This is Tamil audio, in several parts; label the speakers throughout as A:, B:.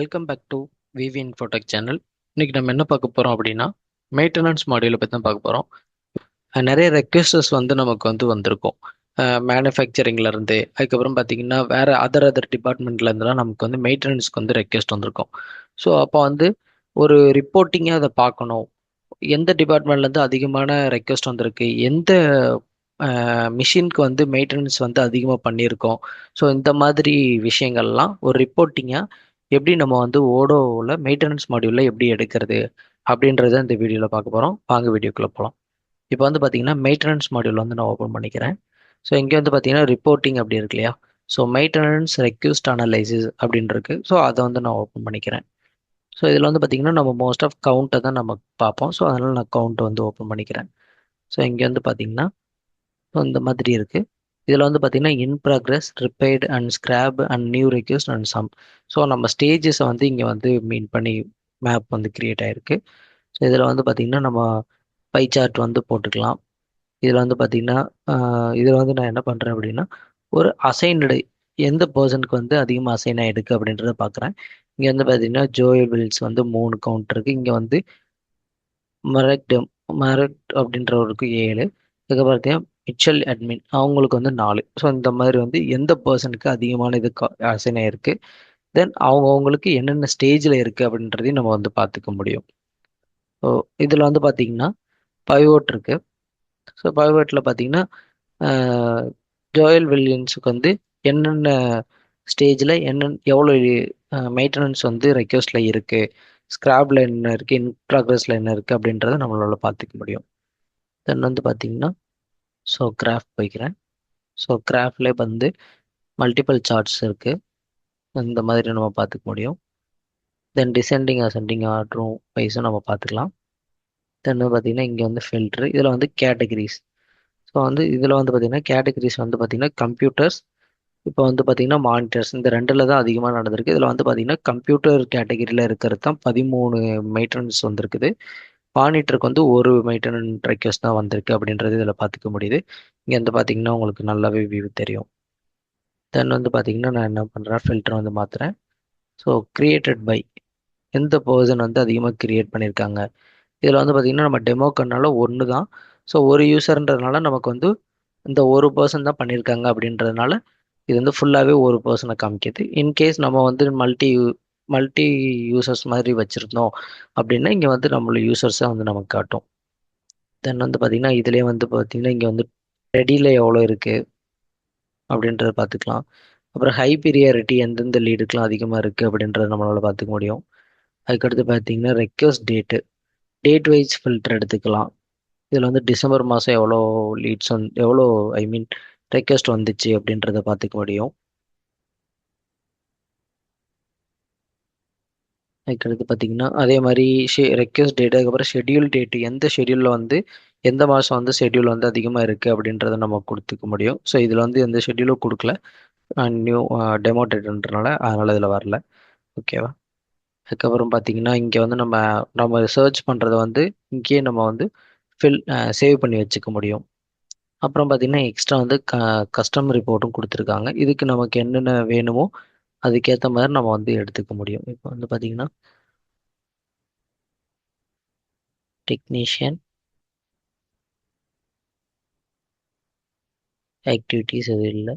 A: Welcome back to VV infotech channel. இன்னைக்கு நம்ம என்ன பார்க்க போகிறோம் அப்படின்னா மெயின்டெனன்ஸ் மாடியூலை பற்றி தான் பார்க்க போகிறோம். நிறைய ரெக்வெஸ்டர்ஸ் வந்து நமக்கு வந்திருக்கும். மேனுஃபேக்சரிங்ல இருந்து அதுக்கப்புறம் பார்த்தீங்கன்னா வேற அதர் டிபார்ட்மெண்ட்ல இருந்துலாம் நமக்கு மெயின்டெனன்ஸ்க்கு ரெக்வெஸ்ட் வந்திருக்கும். ஸோ அப்போ ஒரு ரிப்போர்ட்டிங்காக அதை பார்க்கணும். எந்த டிபார்ட்மெண்ட்லேருந்து அதிகமான ரெக்வெஸ்ட் வந்திருக்கு, எந்த மிஷினுக்கு மெயின்டெனன்ஸ் அதிகமாக பண்ணியிருக்கோம். ஸோ இந்த மாதிரி விஷயங்கள்லாம் ஒரு ரிப்போர்ட்டிங்காக எப்படி நம்ம ஓடோவில் மெயின்டெனன்ஸ் மாடியூலில் எப்படி எடுக்கிறது அப்படின்றத இந்த வீடியோவில் பார்க்க போகிறோம். வாங்க வீடியோக்குள்ளே போகலாம். இப்போ பார்த்தீங்கன்னா மெயின்டெனன்ஸ் மாடியூல் நான் ஓப்பன் பண்ணிக்கிறேன். ஸோ இங்கே பார்த்தீங்கன்னா ரிப்போர்ட்டிங் அப்படி இருக்கு இல்லையா. ஸோ மெயின்டெனன்ஸ் ரெக்வெஸ்ட் அனலைசிஸ் அப்படின்னு இருக்கு. ஸோ அதை நான் ஓப்பன் பண்ணிக்கிறேன். ஸோ இதில் பார்த்தீங்கன்னா நம்ம மோஸ்ட் ஆஃப் கவுண்ட்டை தான் நம்ம பார்ப்போம். ஸோ அதனால் நான் கவுண்ட் ஓப்பன் பண்ணிக்கிறேன். ஸோ இங்கே பார்த்தீங்கன்னா இந்த மாதிரி இருக்கு. இதில் பார்த்தீங்கன்னா in progress, repaired and scrap and new request and some. So நம்ம ஸ்டேஜஸை இங்கே மீன் பண்ணி மேப் கிரியேட் ஆயிருக்கு. ஸோ இதில் பார்த்தீங்கன்னா நம்ம பை சார்ட் போட்டுக்கலாம். இதில் பார்த்தீங்கன்னா இதில் நான் என்ன பண்ணுறேன் அப்படின்னா ஒரு அசைன்டு எந்த பர்சனுக்கு அதிகமாக அசைன் ஆகிடுக்கு அப்படின்றத பார்க்குறேன். இங்கே பார்த்தீங்கன்னா ஜோயல் வில்ஸ் 3 கவுண்ட் இருக்குது. இங்கே மரக் மரக் அப்படின்றவருக்கு 7. அதுக்கப்புறம் பார்த்தீங்கன்னா மிச்சல் அட்மின் அவங்களுக்கு 4. ஸோ இந்த மாதிரி எந்த பர்சனுக்கு அதிகமான இது அசைன் ஆயிருக்கு, தென் அவங்களுக்கு என்னென்ன ஸ்டேஜில் இருக்குது அப்படின்றதையும் நம்ம பார்த்துக்க முடியும். ஸோ இதில் பார்த்தீங்கன்னா பைவோட் இருக்குது. ஸோ பைவோட்டில் பார்த்தீங்கன்னா ஜோயல் வில்லியன்ஸுக்கு என்னென்ன ஸ்டேஜில் எவ்வளோ மெயின்டெனன்ஸ் ரெக்வஸ்டில் இருக்குது, ஸ்கிராப்ல என்ன இருக்குது, இன் ப்ராக்ரஸில் என்ன இருக்குது அப்படின்றத நம்மளால பார்த்துக்க முடியும். தென் பார்த்தீங்கன்னா ஸோ கிராஃப் போய்க்கிறேன். ஸோ கிராஃப்ல மல்டிபிள் சார்ட்ஸ் இருக்குது. இந்த மாதிரி நம்ம பார்த்துக்க முடியும். தென் டிசெண்டிங் அசெண்டிங் ஆர்டரும் வைஸும் நம்ம பார்த்துக்கலாம். தென் பார்த்தீங்கன்னா இங்கே ஃபில்ட்ரு, இதில் கேட்டகரிஸ். ஸோ இதில் பார்த்தீங்கன்னா கேட்டகரிஸ் பார்த்தீங்கன்னா கம்ப்யூட்டர்ஸ், இப்போ பார்த்தீங்கன்னா மானிட்டர்ஸ், இந்த ரெண்டில் தான் அதிகமாக நடந்திருக்கு. இதில் பார்த்தீங்கன்னா கம்ப்யூட்டர் கேட்டகரியில் இருக்கிறது தான் 13 மெயின்டெனன்ஸ் வந்திருக்குது. மானிட்டருக்கு ஒரு மெயின்டெனன்ஸ் ரெக்வெஸ்ட் தான் வந்திருக்கு அப்படின்றது இதில் பார்த்துக்க முடியுது. இங்கே பார்த்தீங்கன்னா உங்களுக்கு நல்லாவே வியூ தெரியும். தென் பார்த்தீங்கன்னா நான் என்ன பண்ணுறேன், ஃபில்டர் மாற்றுறேன். ஸோ கிரியேட்டட் பை எந்த பர்சன் அதிகமாக கிரியேட் பண்ணியிருக்காங்க. இதில் பார்த்தீங்கன்னா நம்ம டெமோக்கனால ஒன்று தான். ஸோ ஒரு யூசர்ன்றதுனால நமக்கு இந்த ஒரு பர்சன் தான் பண்ணியிருக்காங்க அப்படின்றதுனால இது ஃபுல்லாகவே ஒரு பர்சனை காமிக்குது. இன்கேஸ் நம்ம மல்டி மல்டி யூசர்ஸ் மாதிரி வச்சுருந்தோம் அப்படின்னா இங்கே நம்மளோட யூசர்ஸை நமக்கு காட்டும். தென் பார்த்தீங்கன்னா இதுலேயே பார்த்தீங்கன்னா இங்கே ரெடியில் எவ்வளோ இருக்குது அப்படின்றத பார்த்துக்கலாம். அப்புறம் ஹை பீரியாரிட்டி எந்தெந்த லீடுக்கெலாம் அதிகமாக இருக்குது அப்படின்றத நம்மளால் பார்த்துக்க முடியும். அதுக்கடுத்து பார்த்தீங்கன்னா ரெக்வஸ்ட் டேட் வைஸ் ஃபில்டர் எடுத்துக்கலாம். இதில் டிசம்பர் மாதம் எவ்வளோ லீட்ஸ் எவ்வளோ ரெக்வஸ்ட் வந்துச்சு அப்படின்றத பார்த்துக்க முடியும். அதுக்கடுத்து பார்த்தீங்கன்னா அதே மாதிரி ரெக்வஸ்ட் டேட், அதுக்கப்புறம் ஷெட்யூல் டேட்டு, எந்த ஷெட்யூலில் எந்த மாதம் ஷெட்யூல் அதிகமாக இருக்குது அப்படின்றத நம்ம கொடுத்துக்க முடியும். ஸோ இதில் எந்த ஷெட்யூலும் கொடுக்கல, நியூ டெமோ டேட்ன்றனால அதனால் இதில் வரல. ஓகேவா. அதுக்கப்புறம் பார்த்தீங்கன்னா இங்கே நம்ம நம்ம சர்ச் பண்ணுறத இங்கேயே நம்ம சேவ் பண்ணி வச்சுக்க முடியும். அப்புறம் பார்த்தீங்கன்னா எக்ஸ்ட்ரா கஸ்டம் ரிப்போர்ட்டும் கொடுத்துருக்காங்க. இதுக்கு நமக்கு என்னென்ன வேணுமோ அதுக்கேற்ற மாதிரி நம்ம எடுத்துக்க முடியும். இப்போ பார்த்தீங்கன்னா டெக்னீஷியன் ஆக்டிவிட்டீஸ் எதுவும் இல்லை.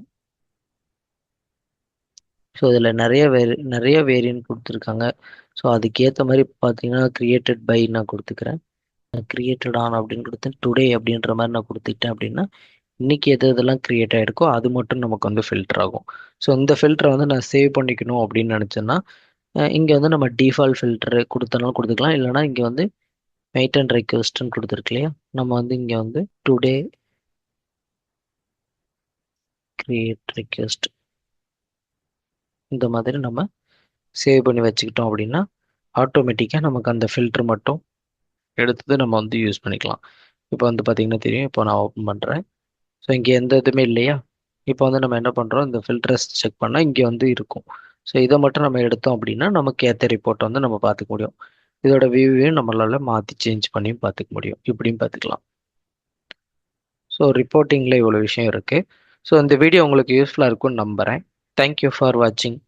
A: ஸோ இதில் நிறைய வேரியன்ட் கொடுத்துருக்காங்க. ஸோ அதுக்கேற்ற மாதிரி பார்த்தீங்கன்னா கிரியேட்டட் பை நான் கொடுத்துக்கிறேன். கிரியேட்டட் ஆன் அப்படின்னு கொடுத்தேன். டுடே அப்படின்ற மாதிரி நான் கொடுத்துட்டேன் அப்படின்னா இன்னைக்கு எதெல்லாம் கிரியேட் ஆகிருக்கோ அது மட்டும் நமக்கு ஃபில்டர் ஆகும். ஸோ இந்த ஃபில்டரை நான் சேவ் பண்ணிக்கணும் அப்படின்னு நினச்சேன்னா இங்கே நம்ம டிஃபால்ட் ஃபில்டரு கொடுத்தனாலும் கொடுத்துக்கலாம். இல்லைனா இங்கே மெயின்டன் ரெக்வெஸ்ட்னு கொடுத்துருக்கு இல்லையா, நம்ம இங்கே டுடே கிரியேட் ரெக்வெஸ்ட் இந்த மாதிரி நம்ம சேவ் பண்ணி வச்சுக்கிட்டோம் அப்படின்னா ஆட்டோமேட்டிக்காக நமக்கு அந்த ஃபில்டர் மட்டும் எடுத்தது நம்ம யூஸ் பண்ணிக்கலாம். இப்போ பார்த்தீங்கன்னா தெரியும். இப்போ நான் ஓப்பன் பண்ணுறேன். ஸோ இங்கே எந்த இதுவுமே இல்லையா. இப்போ நம்ம என்ன பண்ணுறோம், இந்த ஃபில்டர்ஸ் செக் பண்ணால் இங்கே இருக்கும். ஸோ இதை மட்டும் நம்ம எடுத்தோம் அப்படின்னா நமக்கு ஏற்ற ரிப்போர்ட் நம்ம பார்த்துக்க முடியும். இதோட வியூவையும் நம்மளால் மாற்றி சேஞ்ச் பண்ணியும் பார்த்துக்க முடியும். இப்படியும் பார்த்துக்கலாம். ஸோ ரிப்போர்ட்டிங்கில் இவ்வளோ விஷயம் இருக்குது. ஸோ இந்த வீடியோ உங்களுக்கு யூஸ்ஃபுல்லாக இருக்கும்னு நம்புகிறேன். தேங்க்யூ ஃபார் வாட்சிங்.